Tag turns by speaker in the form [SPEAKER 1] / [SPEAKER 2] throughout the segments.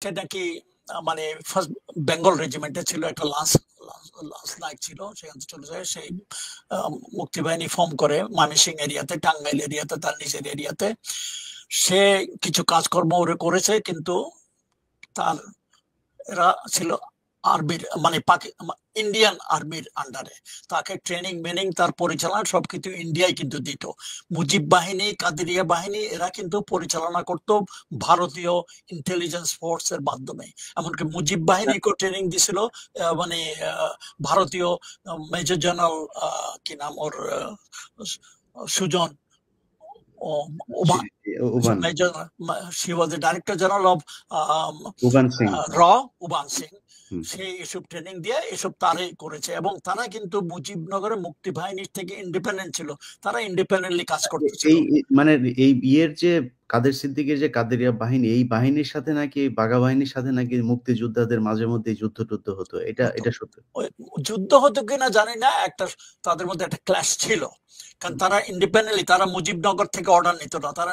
[SPEAKER 1] সেটা কি মানে ফার্স্ট বেঙ্গল রেজিমেন্টে ছিল, একটা লাস্ট লাস্ট নাইট ছিল, সেখানে চলে যায় সেই মুক্তিবাহিনী ফর্ম করে ময়মনসিং এরিয়াতে, টাঙ্গাইল এরিয়াতে, তার নিজের এরিয়াতে সে কিছু কাজকর্ম ওরে করেছে, কিন্তু তার এরা ছিল আর্মির মানে ইন্ডিয়ান আর্মির আন্ডারে, তাকে ট্রেনিং মেনিং তার পরিচালনা সবকিছু ইন্ডিয়ায় কিন্তু দিত। মুজিব বাহিনী, কাদেরিয়া বাহিনী এরা কিন্তু পরিচালনা করত ভারতীয় ইন্টেলিজেন্স ফোর্স এর মাধ্যমে। এমনকি মুজিব বাহিনীকেও ট্রেনিং দিছিল মানে ভারতীয় মেজর জেনারেল কি নাম ওর, Sujan
[SPEAKER 2] Uban,
[SPEAKER 1] she was the Director General of
[SPEAKER 2] Uban Singh,
[SPEAKER 1] Uban Singh. সে এসব ট্রেনিং দিয়ে এসব তারাই করেছে, এবং তারা কিন্তু মুজিবনগরের মুক্তি বাহিনীর থেকে ইন্ডিপেন্ডেন্ট ছিল, তারা ইন্ডিপেন্ডেন্টলি কাজ করতেছিল।
[SPEAKER 2] মানে এই ইয়ের যে কাদের সিদ্দিকীর যে কাদেরিয়া বাহিনী, এই বাহিনীর সাথে নাকি বাঘা বাহিনীর সাথে নাকি মুক্তিযোদ্ধাদের মাঝে মধ্যে যুদ্ধ টুদ্ধ হতো, এটা সত্য?
[SPEAKER 1] যুদ্ধ হতো কিনা জানি না, একটা তাদের মধ্যে একটা ক্ল্যাশ ছিল, কারণ তারা ইন্ডিপেন্ডেন্টলি, তারা মুজিবনগর থেকে অর্ডার নিত না, তারা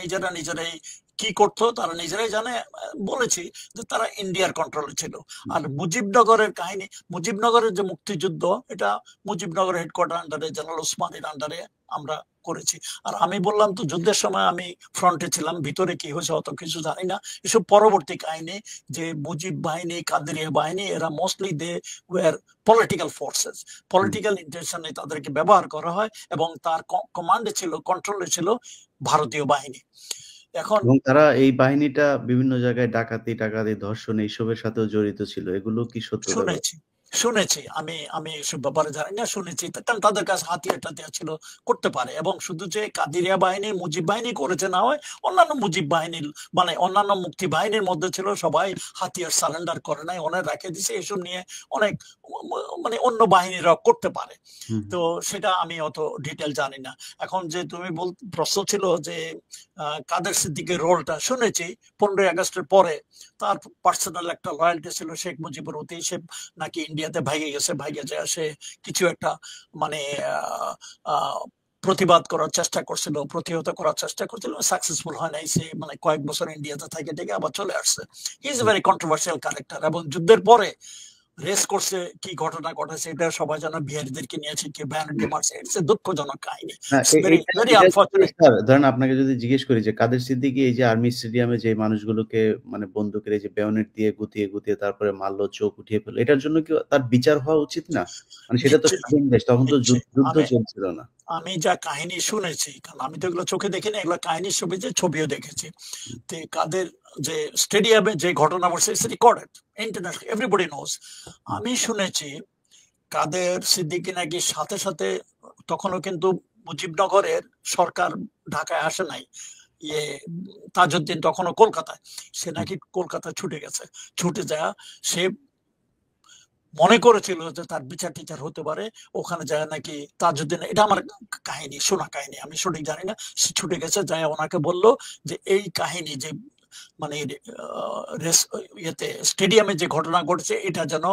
[SPEAKER 1] নিজেরা নিজেরাই কি করতো তারা নিজেরাই জানে। বলেছি যে তারা ইন্ডিয়ার কন্ট্রোলে ছিল। আর মুজিবনগরের কাহিনী, মুজিবনগরের যে মুক্তিযুদ্ধ, এটা মুজিবনগরের হেডকোয়ার্টার আন্ডারে, জেনারেল ওসমানীর আন্ডারে আমরা করেছি। আর আমি বললাম তো যুদ্ধের সময় আমি ফ্রন্টে ছিলাম, ভিতরে কি হয়েছে অত কিছু জানি না, এসব পরবর্তী কাহিনী। যে মুজিব বাহিনী, কাদেরিয়া বাহিনী, এরা mostly they were political forces, political ইন্টেনশনে তাদেরকে ব্যবহার করা হয়, এবং তার কমান্ডে ছিল, কন্ট্রোলে ছিল ভারতীয় বাহিনী। এখন
[SPEAKER 2] এবং তারা এই বাহিনীটা বিভিন্ন জায়গায় ডাকাতি টাকাতি ধর্ষণ এইসবের সাথেও জড়িত ছিল, এগুলো কি সত্য?
[SPEAKER 1] শুনেছি আমি এসব ব্যাপারে জানি না, শুনেছি, কারণ তাদের কাছে হাতিয়ার টাতিয়ার ছিল, করতে পারে। এবং শুধু যে কাদেরিয়া বাহিনী মুজিব বাহিনী করেছে না হয়, অন্যান্য মুজিব বাহিনীর মানে অন্যান্য মুক্তি বাহিনীর মধ্যে ছিল, সবাই হাতিয়ার সারেন্ডার করে নাই, অনেক রেখে দিছে, এসব নিয়ে অনেক মানে অন্য বাহিনীরা করতে পারে। তো সেটা আমি অত ডিটেল জানি না। এখন যে তুমি প্রশ্ন ছিল যে কাদের সিদ্দিকের রোলটা, শুনেছি 15ই আগস্টের পরে তার পার্সোনাল একটা লয়্যালটি ছিল শেখ মুজিবের প্রতি, সে নাকি ইন্ডিয়াতে ভাইগে গেছে, ভাইগে যায় সে কিছু একটা মানে প্রতিবাদ করার চেষ্টা করছিল, প্রতিহত করার চেষ্টা করছিল, সাকসেসফুল হয় নাই। সে মানে কয়েক বছর ইন্ডিয়াতে থেকে থেকে আবার চলে আসছে। He is a very controversial character. এবং যুদ্ধের পরে রেস করছে, কি ঘটনা ঘটেছে এটা সবাই জানে, বিহারীদেরকে নিয়েছে, কি ব্যানার্জি মারছে, ইটস এ দুঃখজনক কাহিনী, ভেরি আনফরচুনেট।
[SPEAKER 2] ধরেন আপনাকে যদি জিজ্ঞেস করি যে কাদের সিদ্দিকী এই যে আর্মি স্টেডিয়ামে যে মানুষগুলোকে মানে বন্দুকের এই যে বেয়নেট দিয়ে গুতিয়ে গুতিয়ে তারপরে মারলো, চোখ উঠিয়ে ফেললো, এটার জন্য কি তার বিচার হওয়া উচিত না? মানে সেটা তো স্বাধীন দেশ, তখন তো যুদ্ধ চলছিল না।
[SPEAKER 1] আমি যা কাহিনী শুনেছি, কারণ আমি তো এগুলো চোখে দেখিনি, এগুলো কাহিনীর ছবিও দেখেছি। তো কাদের যে স্টেডিয়ামে যে ঘটনা ঘটছে, it's recorded international, everybody knows. আমি শুনেছি কাদের সিদ্দিকী নাকি সাথে সাথে, তখনও কিন্তু মুজিবনগরের সরকার ঢাকায় আসে নাই, ইয়ে তাজউদ্দিন তখনও কলকাতায়, সে নাকি কলকাতা ছুটে গেছে, ছুটে যায় সে মনে করেছিল যে তার বিচার টিচার হতে পারে, ওখানে যায় নাকি তাজউদ্দিন, এটা আমার কাহিনী, শোনা কাহিনী, আমি সঠিক জানি না, সে ছুটে গেছে, যায় ওনাকে বললো যে এই কাহিনী যে মানে ইয়েতে স্টেডিয়ামে যে ঘটনা ঘটেছে, এটা যেন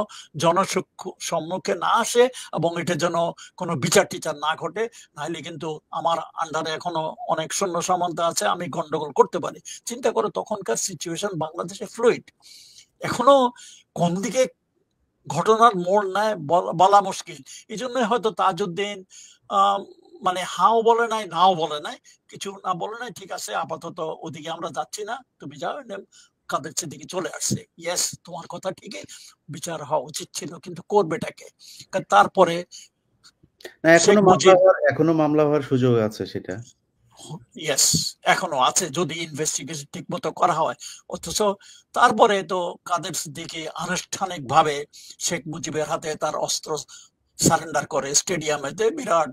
[SPEAKER 1] সম্মুখে না আসে, এবং এটা যেন কোনো বিচার টিচার না ঘটে, নাহলে কিন্তু আমার আন্ডারে এখনো অনেক সৈন্য সামন্ত আছে, আমি গন্ডগোল করতে পারি। চিন্তা করো তখনকার সিচুয়েশন বাংলাদেশে ফ্লুইড, এখনো কোন দিকে ঘটনার মোড় নেয় বলা মুশকিল। এই জন্য হয়তো তাজউদ্দিন মানে হাও বলে নাই, নাও বলে নাই, কিছু না বলে নাই, ঠিক আছে আপাতত ওদিকে আমরা যাচ্ছি না, তুমি যাও, কাদের দিকে চলে আসছে। ইয়েস, তোমার কথা ঠিকই, বিচার হওয়া উচিত ছিল, কিন্তু করবেটাকে? তারপরে
[SPEAKER 2] এখনো মামলা হওয়ার সুযোগ আছে সেটা।
[SPEAKER 1] ইয়েস, এখনো আছে যদি ইনভেস্টিগেশন ঠিক মতো করা হয়। অথচ তারপরে তো কাদের সিদ্দিকী আনুষ্ঠানিক ভাবে শেখ মুজিবের হাতে তার অস্ত্র সারেন্ডার করে স্টেডিয়ামেতে, বিরাট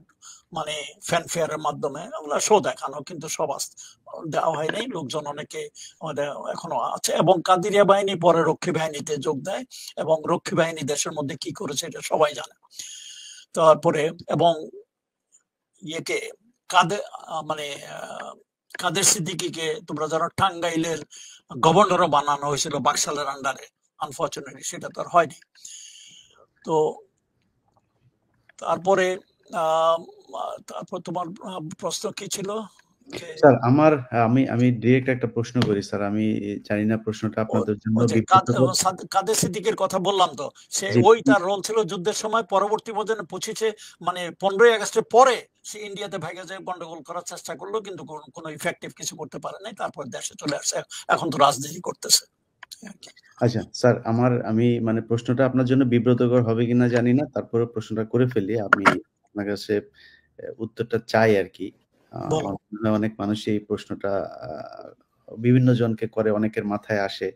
[SPEAKER 1] মানে ফ্যানফেয়ারের মাধ্যমে, ওগুলা শো দেখানো, কিন্তু সব দেওয়া হয় নাই, লোকজন অনেকে এখনো আছে। এবং কাদেরিয়া বাহিনী পরে রক্ষী বাহিনীতে যোগ দেয়, এবং রক্ষী বাহিনী দেশের মধ্যে কি করেছে এটা সবাই জানে। তারপরে এবং ইয়েকে কাদের মানে কাদের সিদ্দিকীকে তোমরা জানো টাঙ্গাইলের গভর্নরও বানানো হয়েছিল বাকশালের আন্ডারে, আনফরচুনেটলি সেটা তো আর হয়নি। তো তারপরে তারপর তোমার প্রশ্ন কি ছিল?
[SPEAKER 2] স্যার আমি ডিরেক্ট একটা প্রশ্ন করি স্যার। আমি জানি না প্রশ্নটা আপনাদের জন্য
[SPEAKER 1] ওই যে
[SPEAKER 2] বিব্রতকর।
[SPEAKER 1] কাদের সিদ্দিকের কথা বললাম তো, সে
[SPEAKER 2] জি,
[SPEAKER 1] ওই তার রোল ছিল যুদ্ধের সময়, পরবর্তী পর্যায়ে 25-এ মানে 15ই আগস্টের পরে সে ইন্ডিয়াতে ভাইগা যায় গন্ডগোল করার চেষ্টা করলো, কিন্তু কোনো ইফেক্টিভ কিছু করতে পারে নাই, তারপর দেশে চলে আসছে, এখন তো রাজনীতি করতেছে আর কি।
[SPEAKER 2] আচ্ছা স্যার, আমি মানে প্রশ্নটা আপনার জন্য বিব্রতকর হবে কিনা জানি না। তারপরেও প্রশ্নটা করে ফেলি। আমি আপনার কাছে উত্তরটা চাই আরকি।
[SPEAKER 1] বলো।
[SPEAKER 2] আমার মনে হয় অনেক মানুষই এই প্রশ্নটা আ বিভিন্ন জনকে করে, অনেকের মাথায় আসে।